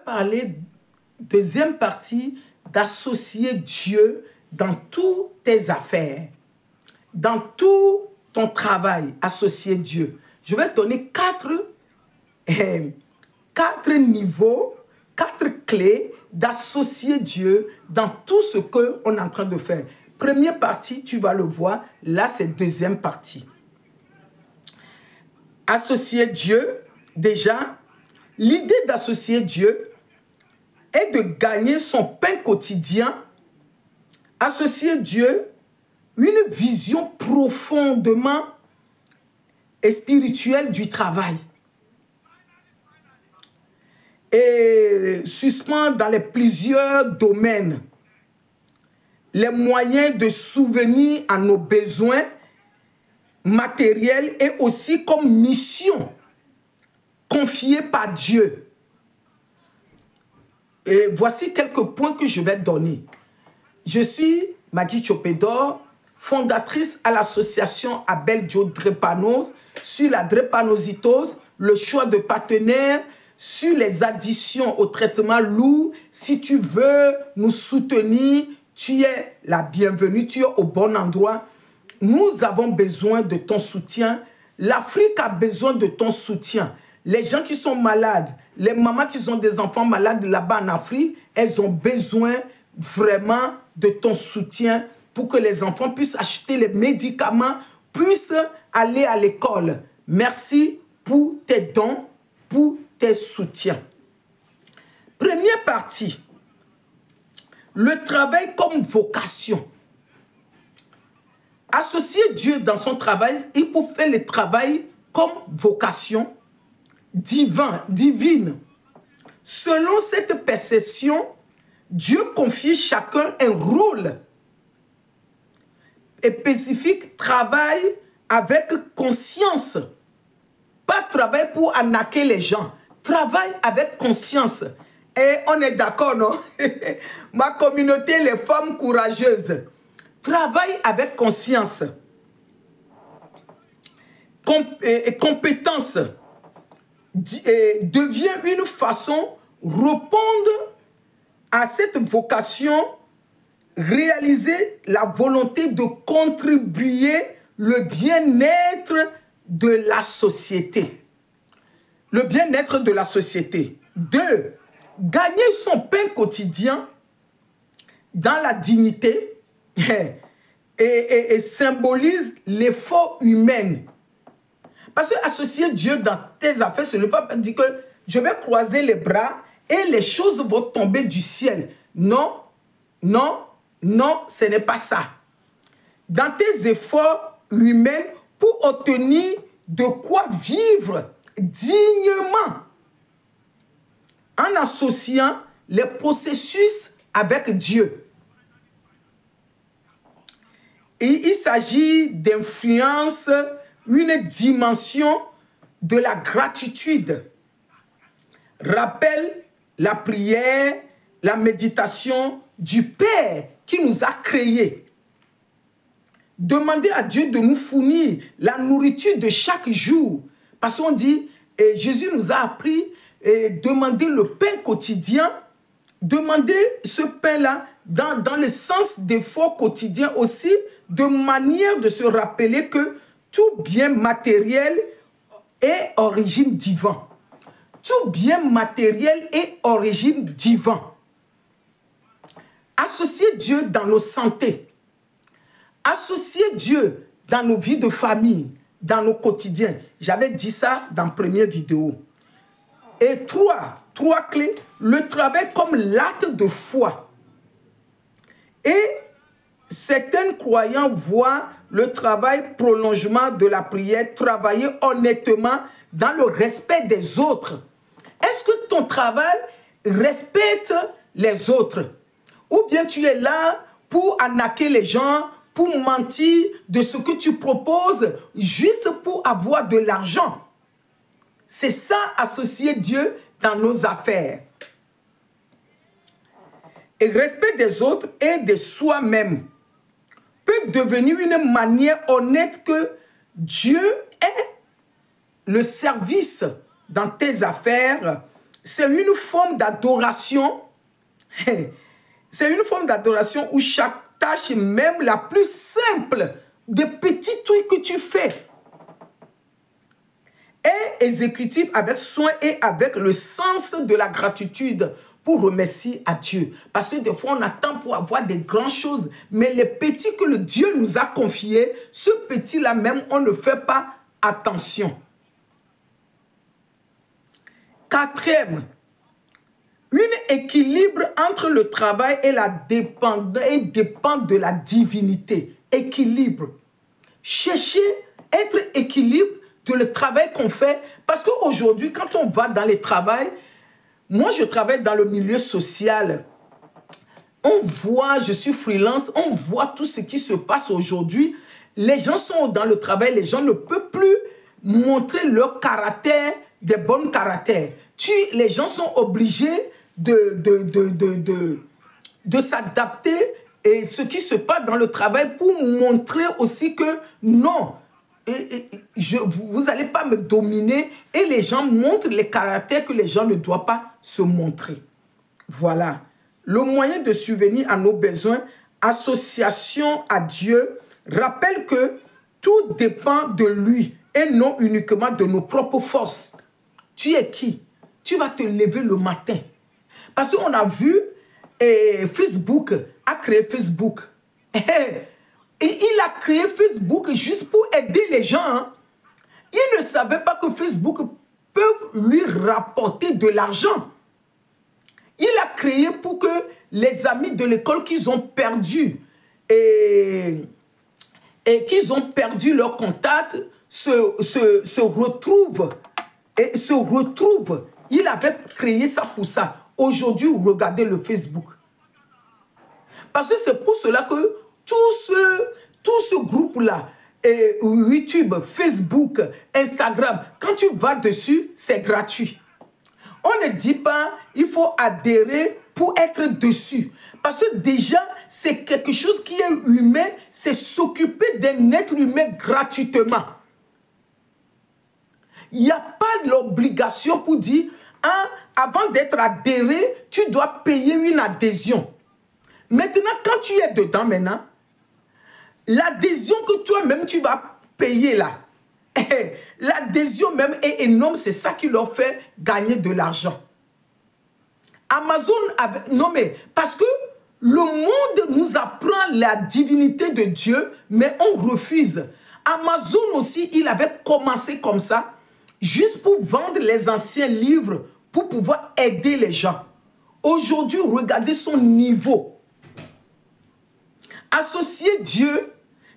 parler, deuxième partie, d'associer Dieu dans toutes tes affaires. Dans tout ton travail, associer Dieu. Je vais donner quatre niveaux, 4 clés d'associer Dieu dans tout ce qu'on est en train de faire. Première partie, tu vas le voir. Là, c'est deuxième partie. Associer Dieu, déjà, l'idée d'associer Dieu est de gagner son pain quotidien. Associer Dieu, une vision profondément et spirituelle du travail. Et suspend dans les plusieurs domaines les moyens de souvenir à nos besoins matériels et aussi comme mission confiée par Dieu. Et voici quelques points que je vais donner. Je suis Maggie Chopedor, fondatrice à l'association Abel Joe Drépanoz sur la drépanocytose, le choix de partenaires, sur les additions au traitement lourd. Si tu veux nous soutenir, tu es la bienvenue, tu es au bon endroit. Nous avons besoin de ton soutien. L'Afrique a besoin de ton soutien. Les gens qui sont malades, les mamans qui ont des enfants malades là-bas en Afrique, elles ont besoin vraiment de ton soutien pour que les enfants puissent acheter les médicaments, puissent aller à l'école. Merci pour tes dons, pour tes soutiens. Première partie, le travail comme vocation. Associer Dieu dans son travail, il faut faire le travail comme vocation divine. Selon cette perception, Dieu confie chacun un rôle spécifique, travail avec conscience. Pas travail pour arnaquer les gens, travail avec conscience. Et on est d'accord, non? Ma communauté, les femmes courageuses, travail avec conscience. Compétence devient une façon de répondre à cette vocation, réaliser la volonté de contribuer le bien-être de la société. Le bien-être de la société. 2. Gagner son pain quotidien dans la dignité et symbolise l'effort humain. Parce que associer Dieu dans tes affaires, ce n'est pas dire que je vais croiser les bras et les choses vont tomber du ciel. Non, non, non, ce n'est pas ça. Dans tes efforts humains pour obtenir de quoi vivre dignement en associant les processus avec Dieu. Et il s'agit d'influence, une dimension de la gratitude. Rappelle la prière, la méditation du Père qui nous a créés. Demander à Dieu de nous fournir la nourriture de chaque jour. Parce qu'on dit, et Jésus nous a appris, demander le pain quotidien, demander ce pain-là dans le sens d'effort quotidien aussi, de manière de se rappeler que tout bien matériel est origine divine. Tout bien matériel est origine divine. Associer Dieu dans nos santé. Associer Dieu dans nos vies de famille, dans nos quotidiens. J'avais dit ça dans la première vidéo. Et 3 clés. Le travail comme l'acte de foi. Et certains croyants voient le travail prolongement de la prière, travailler honnêtement dans le respect des autres. Est-ce que ton travail respecte les autres? Ou bien tu es là pour arnaquer les gens, pour mentir de ce que tu proposes, juste pour avoir de l'argent? C'est ça, associer Dieu dans nos affaires. Et respect des autres et de soi-même peut devenir une manière honnête que Dieu est le service dans tes affaires, c'est une forme d'adoration. C'est une forme d'adoration où chaque tâche, même la plus simple, des petits trucs que tu fais, est exécutive avec soin et avec le sens de la gratitude pour remercier à Dieu. Parce que des fois, on attend pour avoir des grandes choses, mais les petits que le Dieu nous a confiés, ce petit-là même, on ne fait pas attention. Quatrième, un équilibre entre le travail et la dépendance et dépend de la divinité. Équilibre. Chercher, être équilibre de le travail qu'on fait. Parce qu'aujourd'hui, quand on va dans les travails, moi je travaille dans le milieu social. On voit, je suis freelance, on voit tout ce qui se passe aujourd'hui. Les gens sont dans le travail, les gens ne peuvent plus montrer leur caractère, des bons caractères. Les gens sont obligés de s'adapter et ce qui se passe dans le travail pour montrer aussi que non, vous n'allez pas me dominer, et les gens montrent les caractères que les gens ne doivent pas se montrer. Voilà. Le moyen de subvenir à nos besoins, association à Dieu, rappelle que tout dépend de lui et non uniquement de nos propres forces. Tu es qui? Tu vas te lever le matin. Parce qu'on a vu, Facebook a créé Facebook. Et il a créé Facebook juste pour aider les gens. Hein. Il ne savait pas que Facebook peut lui rapporter de l'argent. Il a créé pour que les amis de l'école qu'ils ont perdu et qu'ils ont perdu leur contact se retrouvent. Et se retrouvent. Il avait créé ça pour ça. Aujourd'hui, regardez le Facebook. Parce que c'est pour cela que tout ce groupe-là, YouTube, Facebook, Instagram, quand tu vas dessus, c'est gratuit. On ne dit pas il faut adhérer pour être dessus. Parce que déjà, c'est quelque chose qui est humain, c'est s'occuper d'un être humain gratuitement. Il n'y a pas l'obligation pour dire, hein, avant d'être adhéré, tu dois payer une adhésion. Maintenant, quand tu es dedans maintenant, l'adhésion que toi-même tu vas payer là, l'adhésion même est énorme, c'est ça qui leur fait gagner de l'argent. Amazon, non mais, parce que le monde nous apprend la divinité de Dieu, mais on refuse. Amazon aussi, il avait commencé comme ça, juste pour vendre les anciens livres, pour pouvoir aider les gens. Aujourd'hui, regardez son niveau. Associer Dieu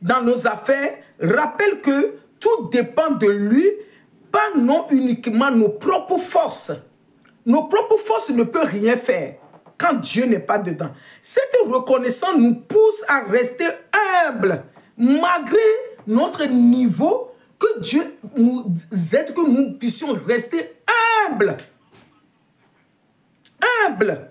dans nos affaires rappelle que tout dépend de lui, pas non uniquement nos propres forces. Nos propres forces ne peuvent rien faire quand Dieu n'est pas dedans. Cette reconnaissance nous pousse à rester humbles, malgré notre niveau, que Dieu nous aide, que nous puissions rester humbles. Humbles.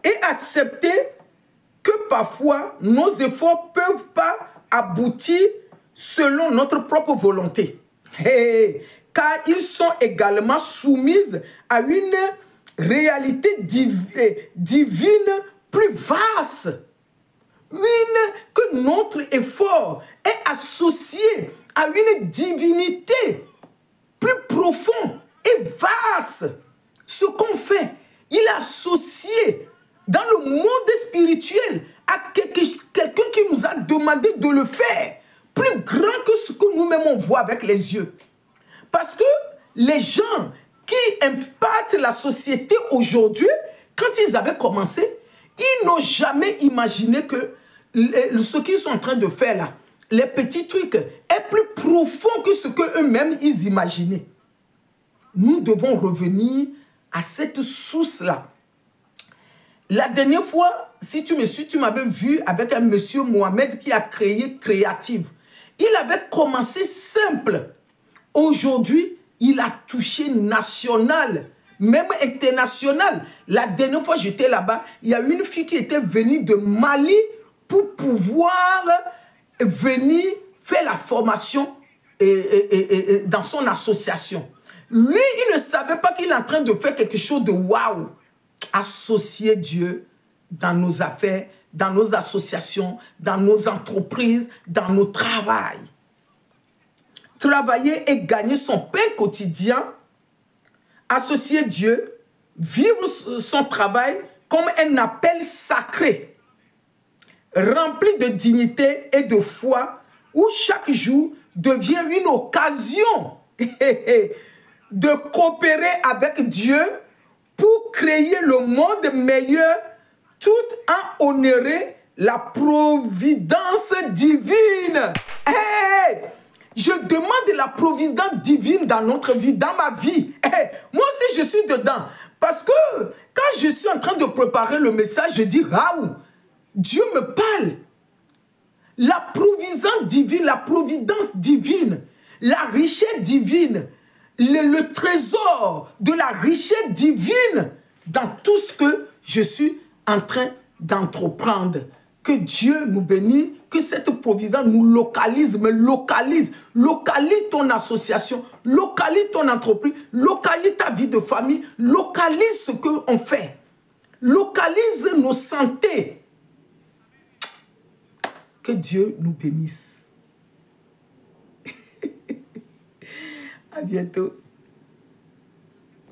Et accepter que parfois nos efforts ne peuvent pas aboutir selon notre propre volonté. Car ils sont également soumis à une réalité divine plus vaste. Que notre effort est associé à une divinité plus profonde et vaste. Ce qu'on fait, il est associé dans le monde spirituel à quelqu'un qui nous a demandé de le faire, plus grand que ce que nous-mêmes on voit avec les yeux. Parce que les gens qui impactent la société aujourd'hui, quand ils avaient commencé, ils n'ont jamais imaginé que ce qu'ils sont en train de faire là, les petits trucs, est plus profond que ce qu'eux-mêmes ils imaginaient. Nous devons revenir à cette source-là. La dernière fois, si tu me suis, tu m'avais vu avec un monsieur Mohamed qui a créé Créative. Il avait commencé simple. Aujourd'hui, il a touché national, même international. La dernière fois, j'étais là-bas, il y a une fille qui était venue de Mali pour pouvoir venir faire la formation dans son association. Lui, il ne savait pas qu'il est en train de faire quelque chose de waouh. Associer Dieu dans nos affaires, dans nos associations, dans nos entreprises, dans nos travails. Travailler et gagner son pain quotidien, associer Dieu, vivre son travail comme un appel sacré, rempli de dignité et de foi, où chaque jour devient une occasion de coopérer avec Dieu pour créer le monde meilleur, tout en honorant la providence divine. Hey! Je demande la providence divine dans notre vie, dans ma vie. Hey! Moi aussi, je suis dedans. Parce que quand je suis en train de préparer le message, je dis, waouh, Dieu me parle. La provision divine, la providence divine, la richesse divine, le trésor de la richesse divine dans tout ce que je suis en train d'entreprendre. Que Dieu nous bénisse, que cette providence nous localise, me localise. Localise ton association, localise ton entreprise, localise ta vie de famille, localise ce qu'on fait. Localise nos santé. Que Dieu nous bénisse. À bientôt.